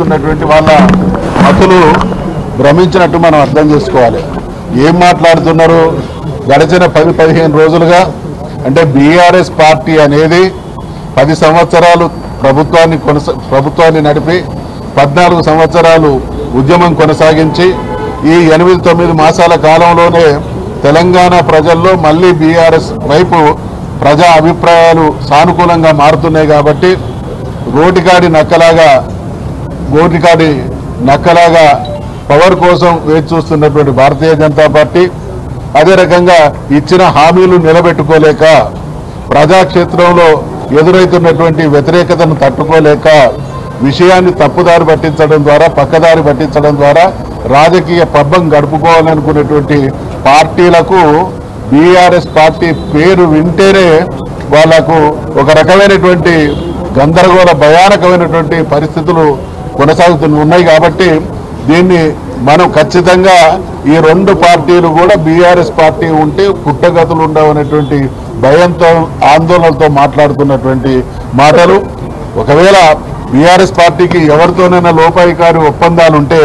ఉన్నటువంటి వాళ్ళ మతులు భ్రమించినట్టు మనం అర్థం చేసుకోవాలి. ఏం మాట్లాడుతున్నారు? గడిచిన 10-15 రోజులుగా అంటే బీఆర్ఎస్ పార్టీ అనేది 10 సంవత్సరాలు ప్రభుత్వాన్ని నడిపి 14 సంవత్సరాలు ఉద్యమం కొనసాగించి ఈ 8-9 మాసాల కాలంలోనే తెలంగాణ ప్రజల్లో మళ్ళీ బీఆర్ఎస్ వైపు ప్రజా అభిప్రాయాలు సానుకూలంగా మారుతున్నాయి. కాబట్టి గోటికాడి నక్కలాగా పవర్ కోసం వేచి చూస్తున్నటువంటి భారతీయ జనతా పార్టీ అదే రకంగా ఇచ్చిన హామీలు నిలబెట్టుకోలేక ప్రజాక్షేత్రంలో ఎదురైతున్నటువంటి వ్యతిరేకతను తట్టుకోలేక విషయాన్ని తప్పుదారి పట్టించడం ద్వారా పక్కదారి పట్టించడం ద్వారా రాజకీయ పబ్బం గడుపుకోవాలనుకునేటువంటి పార్టీలకు బీఆర్ఎస్ పార్టీ పేరు వింటేనే వాళ్లకు ఒక రకమైనటువంటి గందరగోళ భయానకమైనటువంటి పరిస్థితులు కొనసాగుతున్నాయి. కాబట్టి దీన్ని మనం ఖచ్చితంగా ఈ 2 పార్టీలు కూడా బీఆర్ఎస్ పార్టీ ఉంటే పుట్టగతులు ఉండవనేటువంటి భయంతో ఆందోళనలతో మాట్లాడుతున్నటువంటి మాటలు. ఒకవేళ బీఆర్ఎస్ పార్టీకి ఎవరితోనైనా లోపాయికారి ఒప్పందాలు ఉంటే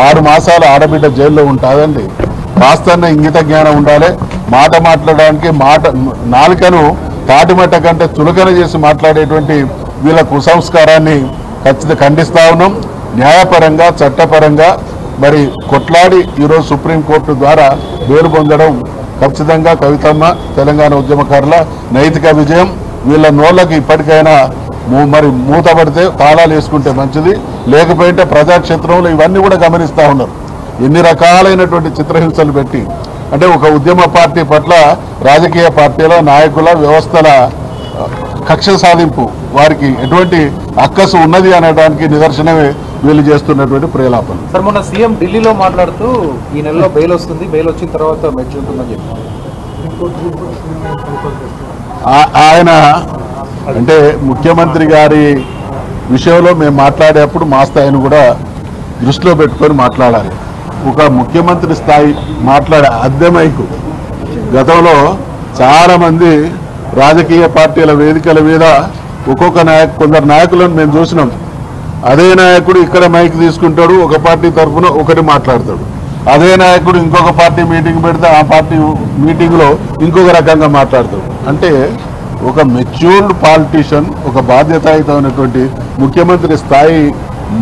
6 మాసాల ఆడబిడ్డ జైల్లో ఉంటుందండి. కాస్తన్న ఇంగిత జ్ఞానం ఉండాలి. మాట మాట్లాడడానికి నాలుకను తాటిమట్ట కంటే చులకన చేసి మాట్లాడేటువంటి వీళ్ళ కుసంస్కారాన్ని ఖచ్చితంగా ఖండిస్తా ఉన్నాం. న్యాయపరంగా చట్టపరంగా మరి కొట్లాడి ఈరోజు సుప్రీంకోర్టు ద్వారా బెయిల్ పొందడం ఖచ్చితంగా కవితమ్మ తెలంగాణ ఉద్యమకారుల నైతిక విజయం. వీళ్ళ నోళ్ళకి ఇప్పటికైనా మరి మూతపడితే తాళాలు వేసుకుంటే మంచిది. లేకపోతే ప్రజాక్షేత్రంలో ఇవన్నీ కూడా గమనిస్తూ ఉన్నారు. ఎన్ని రకాలైనటువంటి చిత్రహింసలు పెట్టి అంటే ఒక ఉద్యమ పార్టీ పట్ల రాజకీయ పార్టీల నాయకుల వ్యవస్థల కక్ష సాధింపు వారికి ఎటువంటి అక్కసు ఉన్నది అనడానికి నిదర్శనమే వీళ్ళు చేస్తున్నటువంటి ప్రేలాపన. సార్ మొన్న సీఎం ఢిల్లీలో మాట్లాడుతూ ఈ నెలలో బెయిల్ వస్తుంది, బెయిల్ వచ్చిన తర్వాత మెచ్యూర్ ఉంటుందని చెప్పారు. ఆయన అంటే ముఖ్యమంత్రి గారి విషయంలో మేము మాట్లాడేప్పుడు మా స్థాయిని కూడా దృష్టిలో పెట్టుకొని మాట్లాడాలి. ఒక ముఖ్యమంత్రి స్థాయి మాట్లాడే అద్దెమైకు గతంలో చాలామంది రాజకీయ పార్టీల వేదికల మీద కొందరు నాయకులను మేము చూసినాం. అదే నాయకుడు ఇక్కడ మైక్ తీసుకుంటాడు, ఒక పార్టీ తరఫున ఒకటి మాట్లాడతాడు. అదే నాయకుడు ఇంకొక పార్టీ మీటింగ్ పెడితే ఆ పార్టీ మీటింగ్లో ఇంకొక రకంగా మాట్లాడతాడు. అంటే ఒక మెచ్యూర్డ్ పాలిటీషియన్, ఒక బాధ్యతాయుతమైనటువంటి ముఖ్యమంత్రి స్థాయి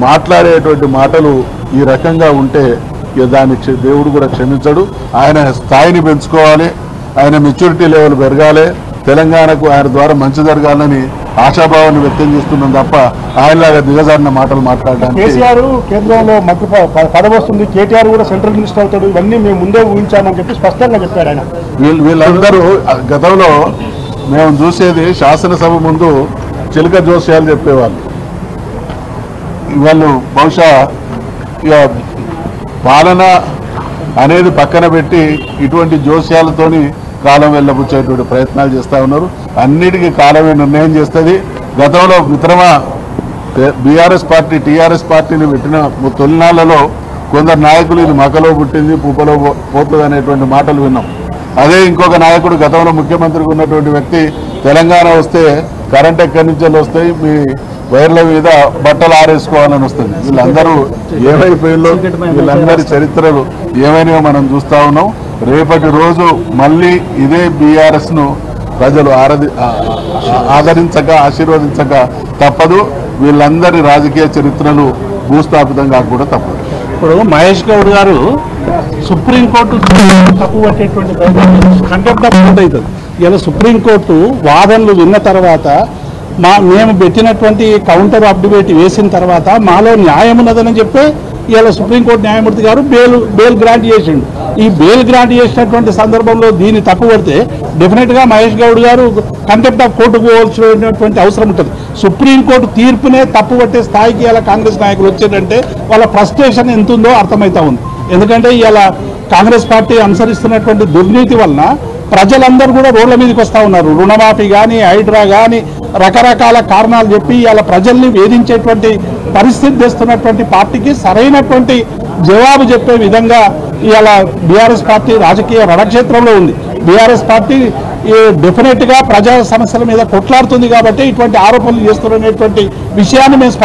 మాట్లాడేటువంటి మాటలు ఈ రకంగా ఉంటే దాన్ని దేవుడు కూడా క్షమించడు. ఆయన స్థాయిని పెంచుకోవాలి, ఆయన మెచ్యూరిటీ లెవెల్ పెరగాలి, తెలంగాణకు ఆయన ద్వారా మంచి జరగాలని ఆశాభావాన్ని వ్యక్తం చేస్తున్నాం తప్ప ఆయనలాగా దిగజారిన మాటలు మాట్లాడడానికి. కేసీఆర్ కేంద్రంలో మంత్రి పదవి వస్తుంది, కేటీఆర్ కూడా సెంట్రల్ మినిస్టర్ అవుతాడు, ఇవన్నీ మేము ముందే ఊహించామని చెప్పి స్పష్టంగా చెప్పాడు ఆయన. వీళ్ళందరూ గతంలో మేము చూసేది శాసనసభ ముందు చిలక జోస్యాలు చెప్పేవాళ్ళు. వాళ్ళు బహుశా ఇక పాలన అనేది పక్కన పెట్టి ఇటువంటి జోస్యాలతోని కాలం వెళ్ళబుచ్చేటువంటి ప్రయత్నాలు చేస్తూ ఉన్నారు. అన్నిటికీ కాలమే నిర్ణయం చేస్తుంది. గతంలో మిత్రమ బీఆర్ఎస్ పార్టీ టీఆర్ఎస్ పార్టీని పెట్టిన తొలినాళ్లలో కొందరు నాయకులు ఇది మకలో పుట్టింది పూపలో పోతుంది అనేటువంటి మాటలు విన్నాం. అదే ఇంకొక నాయకుడు గతంలో ముఖ్యమంత్రిగా ఉన్నటువంటి వ్యక్తి తెలంగాణ వస్తే కరెంట్ ఎక్కడి నుంచి వస్తాయి, మీ వైర్ల మీద బట్టలు ఆరేసుకోవాలని వస్తుంది. వీళ్ళందరూ ఏమైపోయిందో వీళ్ళందరి చరిత్రలు ఏమైనా మనం చూస్తూ ఉన్నాం. రేపటి రోజు మళ్ళీ ఇదే బీఆర్ఎస్ను ప్రజలు ఆదరించక ఆశీర్వదించక తప్పదు. వీళ్ళందరి రాజకీయ చరిత్రలు భూస్థాపితంగా కూడా తప్పదు. ఇప్పుడు మహేష్ గౌడ్ గారు సుప్రీంకోర్టు తప్పు పట్టేటువంటి కంటెంప్ట్ ఆఫ్ కోర్ట్ అవుతుంది. ఇలా సుప్రీంకోర్టు వాదనలు విన్న తర్వాత మేము పెట్టినటువంటి కౌంటర్ అప్డిబేట్ వేసిన తర్వాత మాలో న్యాయం ఉన్నదని చెప్పి ఇలా సుప్రీంకోర్టు న్యాయమూర్తి గారు బెయిల్ గ్రాంట్ చేసిండు. ఈ బెయిల్ గ్రాంట్ చేసినటువంటి సందర్భంలో దీన్ని తప్పుపడితే డెఫినెట్గా మహేష్ గౌడ్ గారు కంటెంప్ట్ ఆఫ్ కోర్టుకు పోవాల్సినటువంటి అవసరం ఉంటుంది. సుప్రీంకోర్టు తీర్పునే తప్పుపట్టే స్థాయికి ఇలా కాంగ్రెస్ నాయకులు వచ్చేటంటే వాళ్ళ ఫ్రస్ట్రేషన్ ఎంత ఉందో అర్థమవుతా ఉంది. ఎందుకంటే ఇలా కాంగ్రెస్ పార్టీ అనుసరిస్తున్నటువంటి దుర్నీతి వలన ప్రజలందరూ కూడా రోడ్ల మీదకి వస్తూ ఉన్నారు. రుణమాఫీ కానీ హైడ్రా కానీ రకరకాల కారణాలు చెప్పి ఇలా ప్రజల్ని వేధించేటువంటి పరిస్థితి తెస్తున్నటువంటి పార్టీకి సరైనటువంటి జవాబు చెప్పే విధంగా ఇవాళ బీఆర్ఎస్ పార్టీ రాజకీయ రణక్షేత్రంలో ఉంది. బీఆర్ఎస్ పార్టీ డెఫినెట్గా ప్రజా సమస్యల మీద కొట్లాడుతుంది కాబట్టి ఇటువంటి ఆరోపణలు చేస్తున్నటువంటి విషయాన్ని మేము